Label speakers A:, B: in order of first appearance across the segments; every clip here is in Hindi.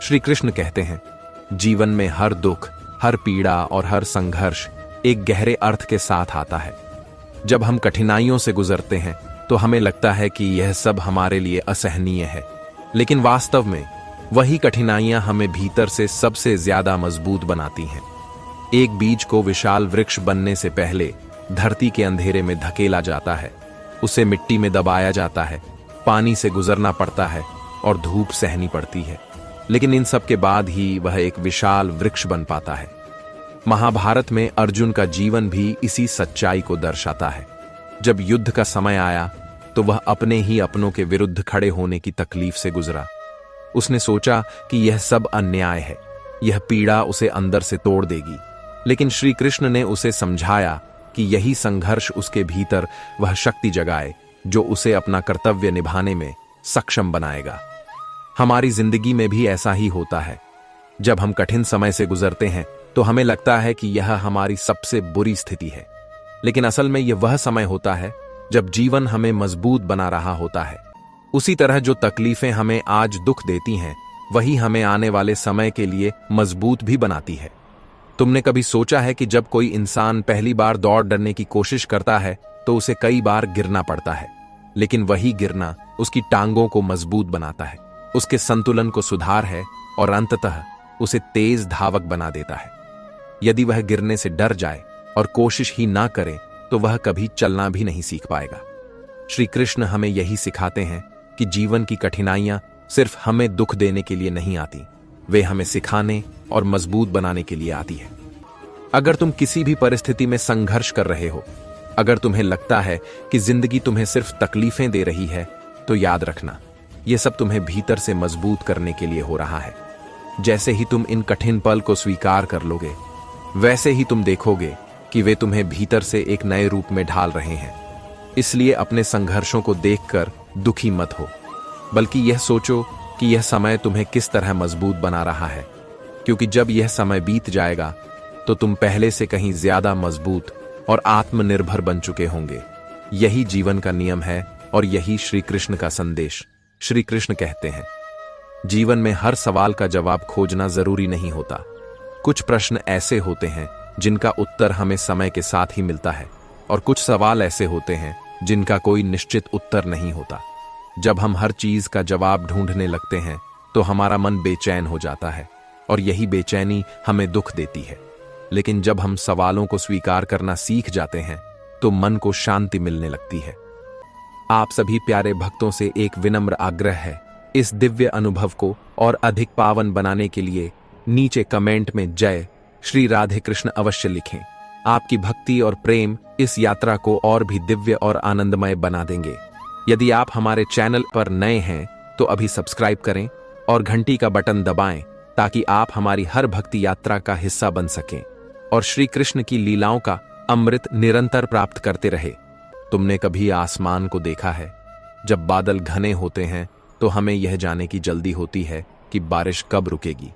A: श्री कृष्ण कहते हैं, जीवन में हर दुख, हर पीड़ा और हर संघर्ष एक गहरे अर्थ के साथ आता है। जब हम कठिनाइयों से गुजरते हैं तो हमें लगता है कि यह सब हमारे लिए असहनीय है, लेकिन वास्तव में वही कठिनाइयां हमें भीतर से सबसे ज्यादा मजबूत बनाती हैं। एक बीज को विशाल वृक्ष बनने से पहले धरती के अंधेरे में धकेला जाता है, उसे मिट्टी में दबाया जाता है, पानी से गुजरना पड़ता है और धूप सहनी पड़ती है, लेकिन इन सब के बाद ही वह एक विशाल वृक्ष बन पाता है। महाभारत में अर्जुन का जीवन भी इसी सच्चाई को दर्शाता है। जब युद्ध का समय आया तो वह अपने ही अपनों के विरुद्ध खड़े होने की तकलीफ से गुजरा। उसने सोचा कि यह सब अन्याय है, यह पीड़ा उसे अंदर से तोड़ देगी, लेकिन श्री कृष्ण ने उसे समझाया कि यही संघर्ष उसके भीतर वह शक्ति जगाए जो उसे अपना कर्तव्य निभाने में सक्षम बनाएगा। हमारी जिंदगी में भी ऐसा ही होता है। जब हम कठिन समय से गुजरते हैं तो हमें लगता है कि यह हमारी सबसे बुरी स्थिति है, लेकिन असल में यह वह समय होता है जब जीवन हमें मजबूत बना रहा होता है। उसी तरह जो तकलीफें हमें आज दुख देती हैं, वही हमें आने वाले समय के लिए मजबूत भी बनाती है। तुमने कभी सोचा है कि जब कोई इंसान पहली बार दौड़ डरने की कोशिश करता है तो उसे कई बार गिरना पड़ता है, लेकिन वही गिरना उसकी टांगों को मजबूत बनाता है, उसके संतुलन को सुधार है और अंततः उसे तेज धावक बना देता है। यदि वह गिरने से डर जाए और कोशिश ही ना करे तो वह कभी चलना भी नहीं सीख पाएगा। श्री कृष्ण हमें यही सिखाते हैं कि जीवन की कठिनाइयां सिर्फ हमें दुख देने के लिए नहीं आती, वे हमें सिखाने और मजबूत बनाने के लिए आती है। अगर तुम किसी भी परिस्थिति में संघर्ष कर रहे हो, अगर तुम्हें लगता है कि जिंदगी तुम्हें सिर्फ तकलीफें दे रही है, तो याद रखना, यह सब तुम्हें भीतर से मजबूत करने के लिए हो रहा है। जैसे ही तुम इन कठिन पल को स्वीकार कर लोगे, वैसे ही तुम देखोगे कि वे तुम्हें भीतर से एक नए रूप में ढाल रहे हैं। इसलिए अपने संघर्षों को देखकर दुखी मत हो, बल्कि यह सोचो कि यह समय तुम्हें किस तरह मजबूत बना रहा है, क्योंकि जब यह समय बीत जाएगा तो तुम पहले से कहीं ज्यादा मजबूत और आत्मनिर्भर बन चुके होंगे। यही जीवन का नियम है और यही श्री कृष्ण का संदेश। श्री कृष्ण कहते हैं, जीवन में हर सवाल का जवाब खोजना जरूरी नहीं होता। कुछ प्रश्न ऐसे होते हैं जिनका उत्तर हमें समय के साथ ही मिलता है, और कुछ सवाल ऐसे होते हैं जिनका कोई निश्चित उत्तर नहीं होता। जब हम हर चीज का जवाब ढूंढने लगते हैं तो हमारा मन बेचैन हो जाता है, और यही बेचैनी हमें दुख देती है। लेकिन जब हम सवालों को स्वीकार करना सीख जाते हैं तो मन को शांति मिलने लगती है। आप सभी प्यारे भक्तों से एक विनम्र आग्रह है, इस दिव्य अनुभव को और अधिक पावन बनाने के लिए नीचे कमेंट में जय श्री राधे कृष्ण अवश्य लिखें। आपकी भक्ति और प्रेम इस यात्रा को और भी दिव्य और आनंदमय बना देंगे। यदि आप हमारे चैनल पर नए हैं तो अभी सब्सक्राइब करें और घंटी का बटन दबाएं, ताकि आप हमारी हर भक्ति यात्रा का हिस्सा बन सकें और श्री कृष्ण की लीलाओं का अमृत निरंतर प्राप्त करते रहे। तुमने कभी आसमान को देखा है? जब बादल घने होते हैं तो हमें यह जानने की जल्दी होती है कि बारिश कब रुकेगी,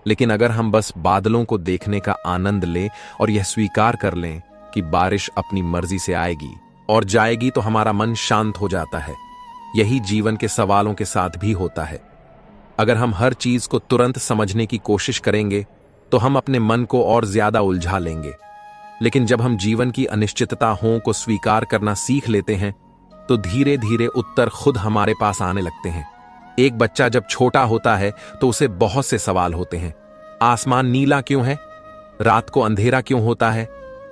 A: लेकिन अगर हम बस बादलों को देखने का आनंद लें और यह स्वीकार कर लें कि बारिश अपनी मर्जी से आएगी और जाएगी, तो हमारा मन शांत हो जाता है। यही जीवन के सवालों के साथ भी होता है। अगर हम हर चीज को तुरंत समझने की कोशिश करेंगे तो हम अपने मन को और ज्यादा उलझा लेंगे, लेकिन जब हम जीवन की अनिश्चितताओं को स्वीकार करना सीख लेते हैं तो धीरे धीरे उत्तर खुद हमारे पास आने लगते हैं। एक बच्चा जब छोटा होता है तो उसे बहुत से सवाल होते हैं। आसमान नीला क्यों है? रात को अंधेरा क्यों होता है?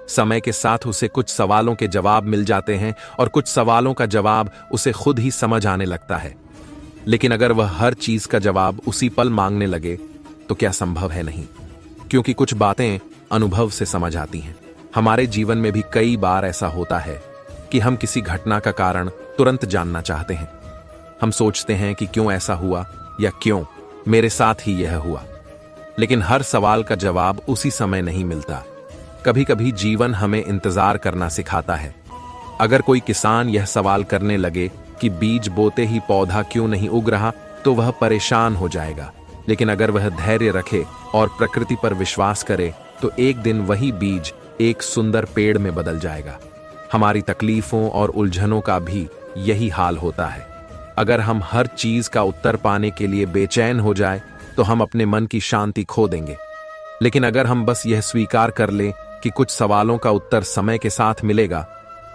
A: समय के साथ उसे कुछ सवालों के जवाब मिल जाते हैं और कुछ सवालों का जवाब उसे खुद ही समझ आने लगता है। लेकिन अगर वह हर चीज का जवाब उसी पल मांगने लगे तो क्या संभव है? नहीं, क्योंकि कुछ बातें अनुभव से समझ आती हैं। हमारे जीवन में भी कई बार ऐसा होता है कि हम किसी घटना का कारण तुरंत जानना चाहते हैं। हम सोचते हैं कि क्यों ऐसा हुआ या क्यों मेरे साथ ही यह हुआ, लेकिन हर सवाल का जवाब उसी समय नहीं मिलता। कभी कभी जीवन हमें इंतजार करना सिखाता है। अगर कोई किसान यह सवाल करने लगे कि बीज बोते ही पौधा क्यों नहीं उग रहा, तो वह परेशान हो जाएगा। लेकिन अगर वह धैर्य रखे और प्रकृति पर विश्वास करे तो एक दिन वही बीज एक सुंदर पेड़ में बदल जाएगा। हमारी तकलीफों और उलझनों का भी यही हाल होता है। अगर हम हर चीज का उत्तर पाने के लिए बेचैन हो जाए तो हम अपने मन की शांति खो देंगे। लेकिन अगर हम बस यह स्वीकार कर लें कि कुछ सवालों का उत्तर समय के साथ मिलेगा,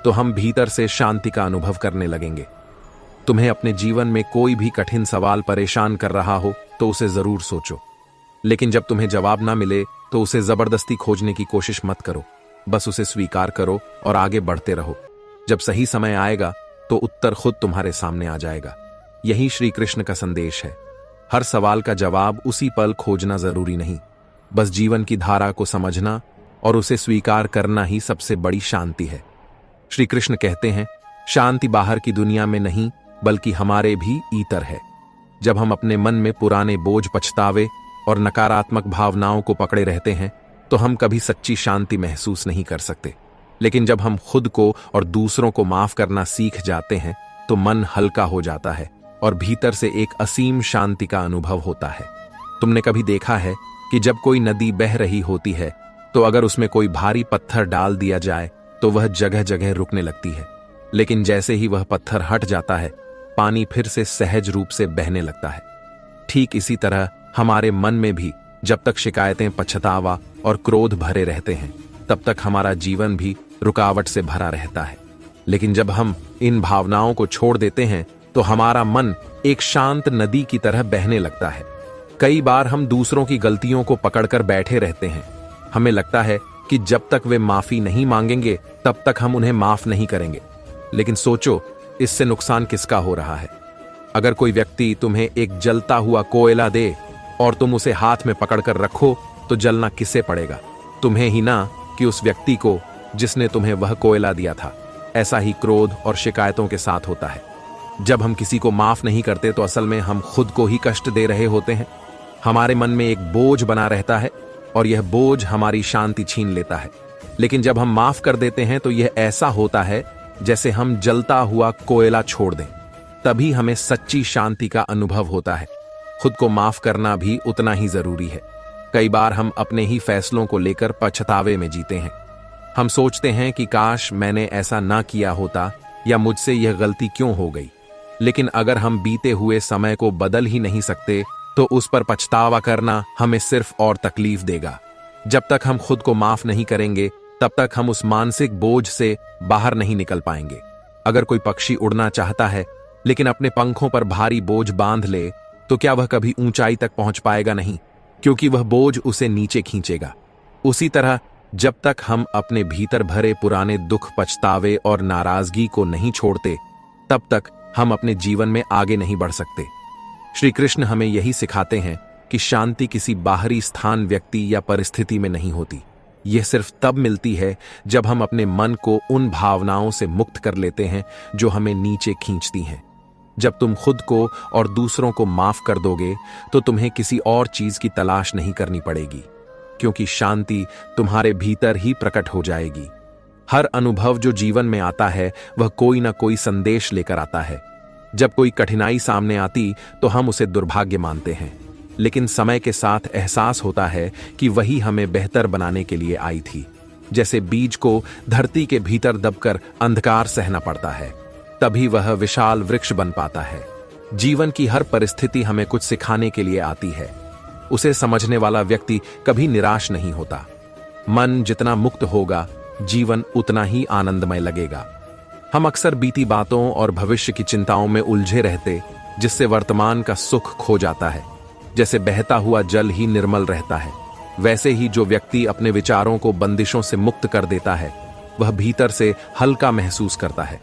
A: तो हम भीतर से शांति का अनुभव करने लगेंगे। तुम्हें अपने जीवन में कोई भी कठिन सवाल परेशान कर रहा हो तो उसे जरूर सोचो, लेकिन जब तुम्हें जवाब ना मिले तो उसे जबरदस्ती खोजने की कोशिश मत करो। बस उसे स्वीकार करो और आगे बढ़ते रहो। जब सही समय आएगा तो उत्तर खुद तुम्हारे सामने आ जाएगा। यही श्री कृष्ण का संदेश है। हर सवाल का जवाब उसी पल खोजना जरूरी नहीं, बस जीवन की धारा को समझना और उसे स्वीकार करना ही सबसे बड़ी शांति है। श्री कृष्ण कहते हैं, शांति बाहर की दुनिया में नहीं बल्कि हमारे भी भीतर है। जब हम अपने मन में पुराने बोझ, पछतावे और नकारात्मक भावनाओं को पकड़े रहते हैं तो हम कभी सच्ची शांति महसूस नहीं कर सकते। लेकिन जब हम खुद को और दूसरों को माफ करना सीख जाते हैं तो मन हल्का हो जाता है और भीतर से एक असीम शांति का अनुभव होता है। तुमने कभी देखा है कि जब कोई नदी बह रही होती है तो अगर उसमें कोई भारी पत्थर डाल दिया जाए तो वह जगह जगह रुकने लगती है, लेकिन जैसे ही वह पत्थर हट जाता है पानी फिर से सहज रूप से बहने लगता है। ठीक इसी तरह हमारे मन में भी जब तक शिकायतें, पछतावा और क्रोध भरे रहते हैं तब तक हमारा जीवन भी रुकावट से भरा रहता है। लेकिन जब हम इन भावनाओं को छोड़ देते हैं तो हमारा मन एक शांत नदी की तरह बहने लगता है। कई बार हम दूसरों की गलतियों को पकड़कर बैठे रहते हैं। हमें लगता है कि जब तक वे माफी नहीं मांगेंगे तब तक हम उन्हें माफ नहीं करेंगे। लेकिन सोचो, इससे नुकसान किसका हो रहा है? अगर कोई व्यक्ति तुम्हें एक जलता हुआ कोयला दे और तुम उसे हाथ में पकड़कर रखो तो जलना किसे पड़ेगा? तुम्हें ही ना, कि उस व्यक्ति को जिसने तुम्हें वह कोयला दिया था। ऐसा ही क्रोध और शिकायतों के साथ होता है। जब हम किसी को माफ नहीं करते तो असल में हम खुद को ही कष्ट दे रहे होते हैं। हमारे मन में एक बोझ बना रहता है और यह बोझ हमारी शांति छीन लेता है। लेकिन जब हम माफ कर देते हैं तो यह ऐसा होता है जैसे हम जलता हुआ कोयला छोड़ दें। तभी हमें सच्ची शांति का अनुभव होता है। खुद को माफ करना भी उतना ही जरूरी है। कई बार हम अपने ही फैसलों को लेकर पछतावे में जीते हैं। हम सोचते हैं कि काश मैंने ऐसा ना किया होता या मुझसे यह गलती क्यों हो गई। लेकिन अगर हम बीते हुए समय को बदल ही नहीं सकते तो उस पर पछतावा करना हमें सिर्फ और तकलीफ देगा। जब तक हम खुद को माफ नहीं करेंगे तब तक हम उस मानसिक बोझ से बाहर नहीं निकल पाएंगे। अगर कोई पक्षी उड़ना चाहता है लेकिन अपने पंखों पर भारी बोझ बांध ले तो क्या वह कभी ऊंचाई तक पहुंच पाएगा? नहीं, क्योंकि वह बोझ उसे नीचे खींचेगा। उसी तरह जब तक हम अपने भीतर भरे पुराने दुख, पछतावे और नाराजगी को नहीं छोड़ते तब तक हम अपने जीवन में आगे नहीं बढ़ सकते। श्री कृष्ण हमें यही सिखाते हैं कि शांति किसी बाहरी स्थान, व्यक्ति या परिस्थिति में नहीं होती। यह सिर्फ तब मिलती है जब हम अपने मन को उन भावनाओं से मुक्त कर लेते हैं जो हमें नीचे खींचती हैं। जब तुम खुद को और दूसरों को माफ कर दोगे तो तुम्हें किसी और चीज की तलाश नहीं करनी पड़ेगी, क्योंकि शांति तुम्हारे भीतर ही प्रकट हो जाएगी। हर अनुभव जो जीवन में आता है वह कोई ना कोई संदेश लेकर आता है। जब कोई कठिनाई सामने आती तो हम उसे दुर्भाग्य मानते हैं, लेकिन समय के साथ एहसास होता है कि वही हमें बेहतर बनाने के लिए आई थी। जैसे बीज को धरती के भीतर दबकर अंधकार सहना पड़ता है, तभी वह विशाल वृक्ष बन पाता है। जीवन की हर परिस्थिति हमें कुछ सिखाने के लिए आती है। उसे समझने वाला व्यक्ति कभी निराश नहीं होता। मन जितना मुक्त होगा, जीवन उतना ही आनंदमय लगेगा। हम अक्सर बीती बातों और भविष्य की चिंताओं में उलझे रहते, जिससे वर्तमान का सुख खो जाता है। जैसे बहता हुआ जल ही निर्मल रहता है, वैसे ही जो व्यक्ति अपने विचारों को बंदिशों से मुक्त कर देता है वह भीतर से हल्का महसूस करता है।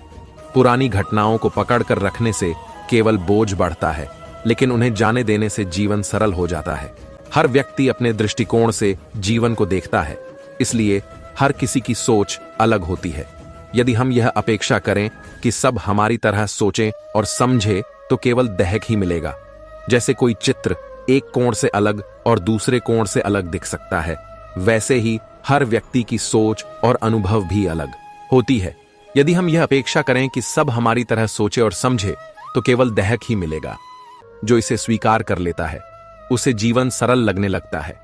A: पुरानी घटनाओं को पकड़कर रखने से केवल बोझ बढ़ता है, लेकिन उन्हें जाने देने से जीवन सरल हो जाता है। हर व्यक्ति अपने दृष्टिकोण से जीवन को देखता है, इसलिए हर किसी की सोच अलग होती है। यदि हम यह अपेक्षा करें कि सब हमारी तरह सोचें और समझें तो केवल दहक ही मिलेगा। जैसे कोई चित्र एक कोण से अलग और दूसरे कोण से अलग दिख सकता है, वैसे ही हर व्यक्ति की सोच और अनुभव भी अलग होती है। यदि हम यह अपेक्षा करें कि सब हमारी तरह सोचे और समझे तो केवल दहक ही मिलेगा। जो इसे स्वीकार कर लेता है उसे जीवन सरल लगने लगता है।